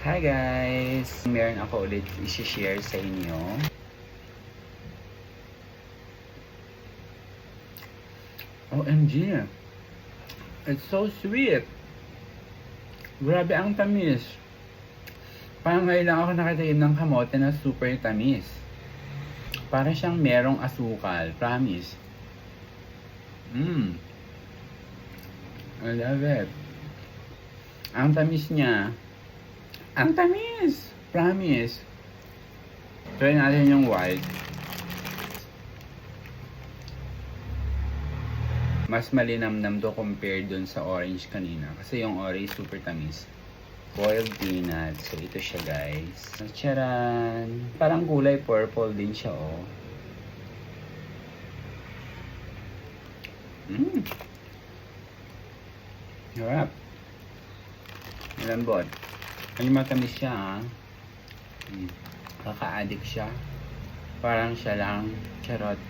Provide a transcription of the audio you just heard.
Hi guys! Meron ako ulit i-share sa inyo. OMG! It's so sweet! Grabe ang tamis! Parang ngayon lang ako nakatikim ng kamote na super tamis. Para siyang merong asukal. Promise. I love it. Ang tamis niya. Ang tamis! Promise. Try natin yung white. Mas malinamnam to compared dun sa orange kanina. Kasi yung orange super tamis. Boiled peanuts. So ito siya guys. Charan! Parang kulay purple din siya oh. Harap. Malambot. Ay matamis siya ha. Kaka-addict siya. Parang siya lang. Charot.